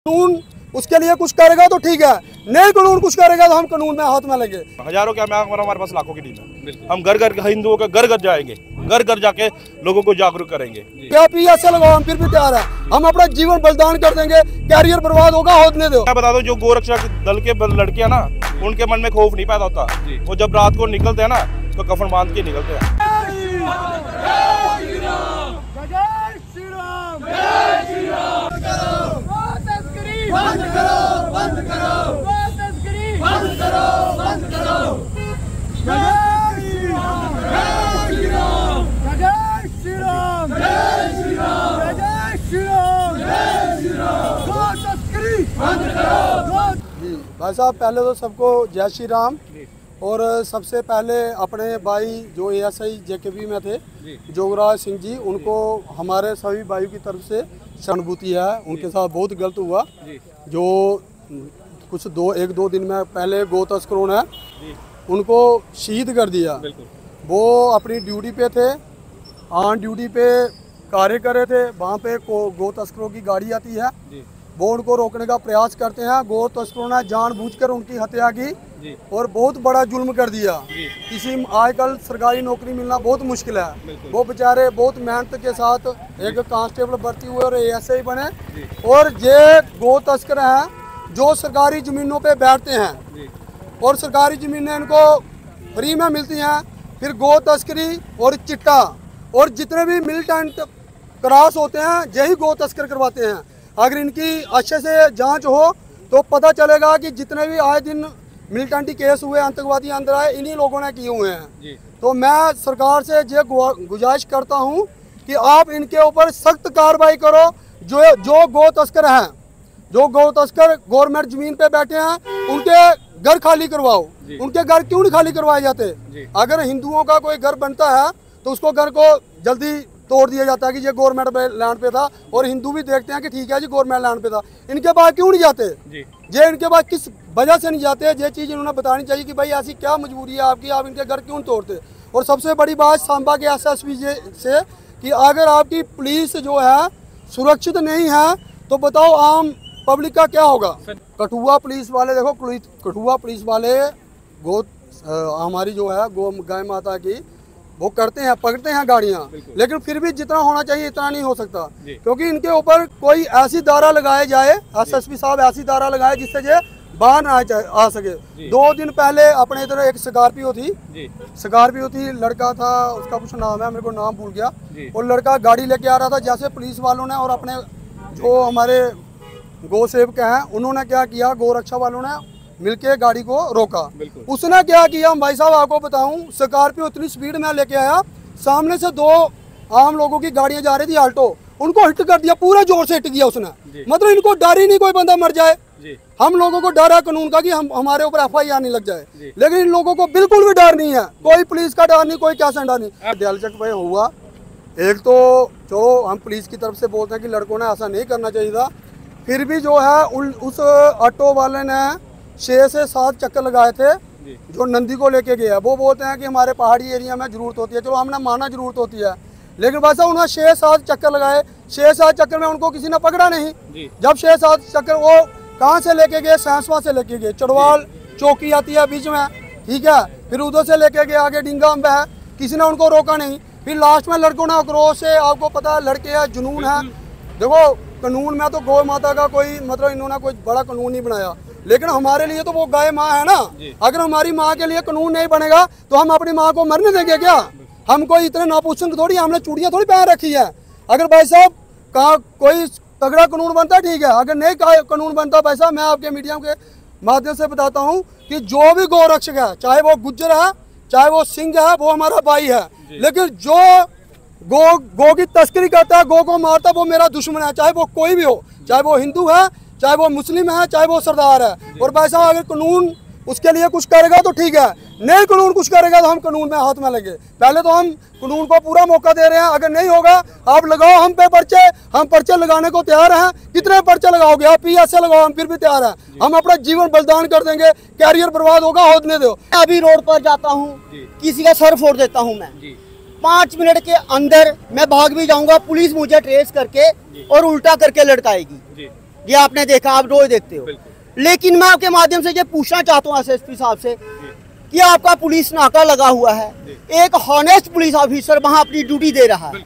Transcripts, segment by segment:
कानून उसके लिए कुछ करेगा तो ठीक है, नहीं कानून कुछ करेगा तो हम कानून में हाथ में लेंगे। हजारों क्या हमारे पास लाखों की टीम है। हम घर घर हिंदुओं के घर घर जाएंगे, घर घर जाके लोगों को जागरूक करेंगे। क्या PSA लगाओ, हम फिर भी तैयार है, हम अपना जीवन बलिदान कर देंगे। कैरियर बर्बाद होगा, होने दो। मैं बता दूं, जो गोरक्षा दल के लड़कियां ना, उनके मन में खौफ नहीं पैदा होता। वो जब रात को निकलते हैं ना, तो कफन बांध के निकलते हैं। बंद करो, बंद करो, तस्करी बंद करो, बंद करो। जय श्री राम, जय श्री राम, जय श्री राम, जय श्री राम, जय श्री राम, जय श्री राम। तस्करी बंद करो। जी भाई साहब, पहले तो सबको जय श्री राम। और सबसे पहले अपने भाई जो ASI JKB में थे जोगराज सिंह जी, उनको हमारे सभी भाइयों की तरफ से सहानुभूति है। उनके साथ बहुत गलत हुआ जो कुछ एक दो दिन में पहले गो तस्करों ने उनको शहीद कर दिया। वो अपनी ड्यूटी पे थे, ऑन ड्यूटी पे कार्य कर रहे थे। वहाँ पे गो तस्करों की गाड़ी आती है, वो उनको रोकने का प्रयास करते हैं। गो तस्करों ने जानबूझकर उनकी हत्या की और बहुत बड़ा जुल्म कर दिया। किसी आजकल सरकारी नौकरी मिलना बहुत मुश्किल है। वो बेचारे बहुत मेहनत के साथ एक कांस्टेबल भर्ती हुए और ASI बने। और ये गो तस्कर हैं जो सरकारी ज़मीनों पे बैठते हैं और सरकारी ज़मीनें इनको फ्री में मिलती हैं। फिर गो तस्करी और चिट्टा और जितने भी मिलिटेंट क्रॉस होते हैं यही गो तस्कर करवाते हैं। अगर इनकी अच्छे से जांच हो तो पता चलेगा कि जितने भी आए दिन मिलिटेंटी केस हुए, आतंकवादी अंदर आए, इन्हीं लोगों ने किए हुए हैं। तो मैं सरकार से ये गुजारिश करता हूं कि आप इनके ऊपर सख्त कार्रवाई करो। जो गो तस्कर हैं, जो गो तस्कर गवर्नमेंट जमीन पे बैठे हैं, उनके घर खाली करवाओ। उनके घर क्यों नहीं खाली करवाए जाते? अगर हिंदुओं का कोई घर बनता है तो उसको घर को जल्दी तोड़ दिया जाता है कि ये गवर्नमेंट लैंड पे था, और हिंदू भी देखते हैं कि ठीक है जी गवर्नमेंट लैंड पे था। इनके पास क्यों नहीं जाते? ये इनके पास किस वजह से नहीं जाते? ये चीज़ इन्होंने बतानी चाहिए कि भाई ऐसी क्या मजबूरी है आपकी, आप इनके घर क्यों तोड़ते? और सबसे बड़ी बात सांबा के SSP से कि अगर आपकी पुलिस जो है सुरक्षित नहीं है तो बताओ आम पब्लिक का क्या होगा? कठुआ पुलिस वाले देखो, कठुआ पुलिस वाले हमारी जो है गौ गाय माता की वो करते हैं, पकड़ते हैं गाड़ियाँ, लेकिन फिर भी जितना होना चाहिए इतना नहीं हो सकता। क्योंकि इनके ऊपर कोई ऐसी धारा लगाए जाए, SSP साहब ऐसी धारा लगाए जिससे ये बाहर ना आ सके। 2 दिन पहले अपने इधर एक स्कॉर्पियो थी, लड़का था, उसका कुछ नाम है, मेरे को नाम भूल गया। और लड़का गाड़ी लेके आ रहा था, जैसे पुलिस वालों ने और अपने जो हमारे गौ सेवक हैं उन्होंने क्या किया, गौ रक्षा वालों ने मिलके गाड़ी को रोका। उसने क्या किया भाई साहब, आपको बताऊं, स्कॉर्पियो इतनी स्पीड में लेके आया, सामने से 2 आम लोगों की गाड़ियां जा रही थी आल्टो, उनको हिट कर दिया, पूरा जोर से हिट किया उसने। मतलब इनको डर ही नहीं कोई बंदा मर जाए। हम लोगों को डर है कानून का कि हमारे ऊपर FIR नहीं लग जाए, लेकिन इन लोगों को बिल्कुल भी डर नहीं है। कोई पुलिस का डर नहीं, कोई क्या डर नहीं। दिलचक भाई हुआ एक तो जो हम पुलिस की तरफ से बोलते हैं कि लड़कों ने ऐसा नहीं करना चाहिए था, फिर भी जो है उस ऑटो वाले ने 6 से 7 चक्कर लगाए थे जो नंदी को लेके गया। वो बोलते हैं कि हमारे पहाड़ी एरिया में जरूरत होती है, चलो हमने माना जरूरत होती है, लेकिन वैसा उन्होंने 6-7 चक्कर लगाए। 6-7 चक्कर में उनको किसी ने पकड़ा नहीं। जब 6-7 चक्कर वो कहाँ से लेके गए? सैंसवा से लेके गए, चढ़वाल चौकी आती है बीच में, ठीक है, फिर उधर से लेके गए आगे डिंगा अम्ब है, किसी ने उनको रोका नहीं। फिर लास्ट में लड़कों ने आक्रोश से, आपको पता है लड़के हैं, जुनून है। देखो कानून में तो गौ माता का कोई मतलब इन्होंने कोई बड़ा कानून नहीं बनाया, लेकिन हमारे लिए तो वो गाय माँ है ना। अगर हमारी माँ के लिए कानून नहीं बनेगा तो हम अपनी माँ को मरने देंगे क्या? हम कोई इतने नापुसंग थोड़ी, हमने चूड़ियाँ थोड़ी पहन रखी है। अगर भाई साहब कहाँ कोई तगड़ा कानून बनता है ठीक है, अगर नहीं कानून बनता भाई साहब, मैं आपके मीडिया के माध्यम से बताता हूँ कि जो भी गौ रक्षक है, चाहे वो गुज्जर है, चाहे वो सिंह है, वो हमारा भाई है। लेकिन जो गो की तस्करी करता है, गो को मारता है, वो मेरा दुश्मन है, चाहे वो कोई भी हो, चाहे वो हिंदू है, चाहे वो मुस्लिम है, चाहे वो सरदार है। और भाई साहब अगर कानून उसके लिए कुछ करेगा तो ठीक है, नहीं कानून कुछ करेगा तो हम कानून में हाथ में लेंगे। पहले तो हम कानून को पूरा मौका दे रहे हैं, अगर नहीं होगा आप लगाओ हम पे पर्चे, हम पर्चे लगाने को तैयार हैं। कितने पर्चे लगाओगे आप? PSA लगाओ, हम फिर भी तैयार हैं। हम अपना जीवन बलिदान कर देंगे, कैरियर बर्बाद होगा, होने दो। अभी रोड पर जाता हूँ, किसी का सर फोड़ देता हूँ मैं, 5 मिनट के अंदर मैं भाग भी जाऊंगा, पुलिस मुझे ट्रेस करके और उल्टा करके लटकाएगी। ये आपने देखा, आप रोज देखते हो। लेकिन मैं आपके माध्यम से ये पूछना चाहता हूँ एसएसपी साहब से कि आपका पुलिस नाका लगा हुआ है, एक हॉनेस्ट पुलिस ऑफिसर वहाँ अपनी ड्यूटी दे रहा है,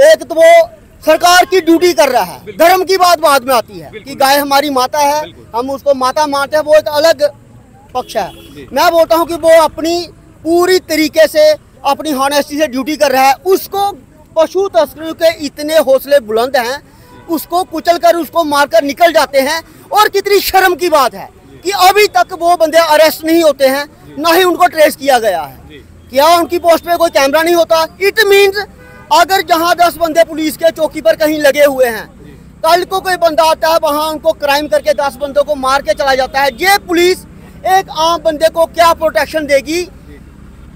एक तो वो सरकार की ड्यूटी कर रहा है। धर्म की बात बाद में आती है कि गाय हमारी माता है, हम उसको माता मानते हैं, वो एक अलग पक्ष है। मैं बोलता हूँ कि वो अपनी पूरी तरीके से अपनी हॉनेस्टी से ड्यूटी कर रहा है। उसको पशु तस्करों के इतने हौसले बुलंद हैं, उसको कुचल कर उसको मारकर निकल जाते हैं। और कितनी शर्म की बात है कि अभी तक वो बंदे अरेस्ट नहीं होते हैं, ना ही उनको ट्रेस किया गया है। क्या उनकी पोस्ट पे कोई कैमरा नहीं होता? इट मीन्स अगर जहां 10 बंदे पुलिस के चौकी पर कहीं लगे हुए हैं, कल को कोई बंदा आता है वहां उनको क्राइम करके 10 बंदों को मार के चला जाता है। ये पुलिस एक आम बंदे को क्या प्रोटेक्शन देगी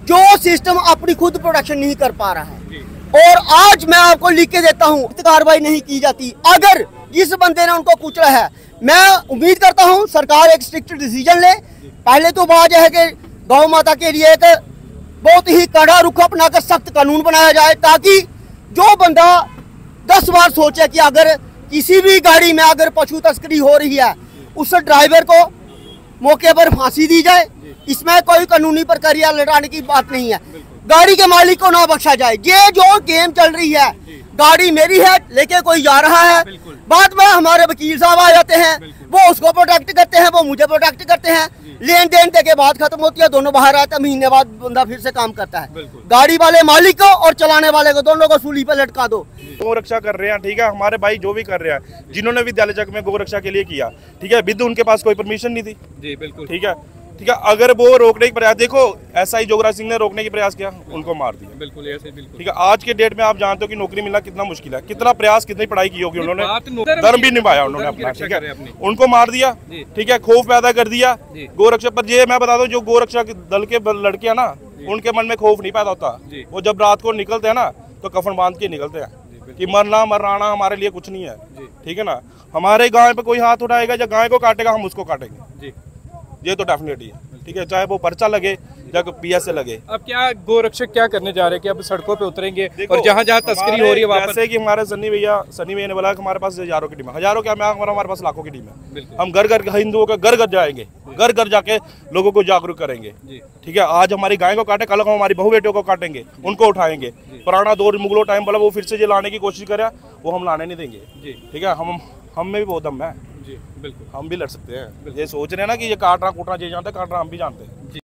जो सिस्टम अपनी खुद प्रोटेक्शन नहीं कर पा रहा है। और आज मैं आपको लिख के देता हूँ, कार्रवाई नहीं की जाती। अगर जिस बंदे ने उनको कुचला है, मैं उम्मीद करता हूँ सरकार एक स्ट्रिक्ट डिसीजन ले। पहले तो बात यह है कि गौ माता के लिए एक बहुत ही कड़ा रुख अपनाकर सख्त कानून बनाया जाए, ताकि जो बंदा 10 बार सोचे कि अगर किसी भी गाड़ी में अगर पशु तस्करी हो रही है, उस ड्राइवर को मौके पर फांसी दी जाए। इसमें कोई कानूनी प्रक्रिया लड़ाने की बात नहीं है, गाड़ी के मालिक को ना बख्शा जाए। ये जो गेम चल रही है, गाड़ी मेरी है लेके कोई जा रहा है, बाद में हमारे वकील साहब आ जाते हैं, वो उसको प्रोटेक्ट करते हैं, वो मुझे प्रोटेक्ट करते हैं, लेन देन के बाद खत्म होती है, दोनों बाहर आते हैं, महीने बाद बंदा फिर से काम करता है। गाड़ी वाले मालिक को और चलाने वाले को, दोनों को सूली पे लटका दो। गौ रक्षा कर रहे हैं, ठीक है, हमारे भाई जो भी कर रहे हैं, जिन्होंने विद्यालय चक में गौ रक्षा के लिए किया, ठीक है, विद उनके पास कोई परमिशन नहीं थी जी, बिल्कुल, ठीक है, ठीक है। अगर वो रोकने की प्रयास, देखो एसआई जोगराज सिंह ने रोकने की प्रयास किया, उनको मार दिया, बिल्कुल ऐसे, बिल्कुल, ठीक है। आज के डेट में आप जानते हो कि नौकरी मिलना कितना मुश्किल है, कितना प्रयास, कितनी पढ़ाई की होगी उन्होंने, धर्म भी निभाया उन्होंने अपना, ठीक है, उनको मार दिया, ठीक है, खौफ पैदा कर दिया गौ रक्षा पर। ये मैं बता दूं, जो गौ रक्षा दल के लड़के हैं ना, उनके मन में खौफ नहीं पैदा होता। वो जब रात को निकलते हैं ना, तो कफन बांध के निकलते हैं कि मरना मरना हमारे लिए कुछ नहीं है, ठीक है ना। हमारे गाय पे कोई हाथ उठाएगा या गाय को काटेगा, हम उसको काटेंगे, ये तो डेफिनेटली है, ठीक है, चाहे वो पर्चा लगे या पीएस से लगे। अब क्या गौ रक्षक क्या करने जा रहे हैं कि अब सड़कों पे उतरेंगे और जहाँ जहाँ तस्करी हो रही है वहाँ जैसे कि हमारे सनी भैया ने बोला कि हमारे पास हजारों की टीम है, हजारों क्या, हमारे पास लाखों की टीम है। हम घर घर हिंदुओं के घर घर जाएंगे, घर घर जाके लोगों को जागरूक करेंगे, ठीक है। आज हमारी गाय को काटे, कल को हमारी बहू बेटियों को काटेंगे, उनको उठाएंगे। पुराना दौर मुगलों टाइम वाला वो फिर से जो लाने की कोशिश करे, वो हम लाने नहीं देंगे, ठीक है। हम में भी बहुत दम है, बिल्कुल, हम भी लड़ सकते हैं। ये सोच रहे हैं ना कि ये काटना कूटना ये जानते हैं, काटना हम भी जानते हैं।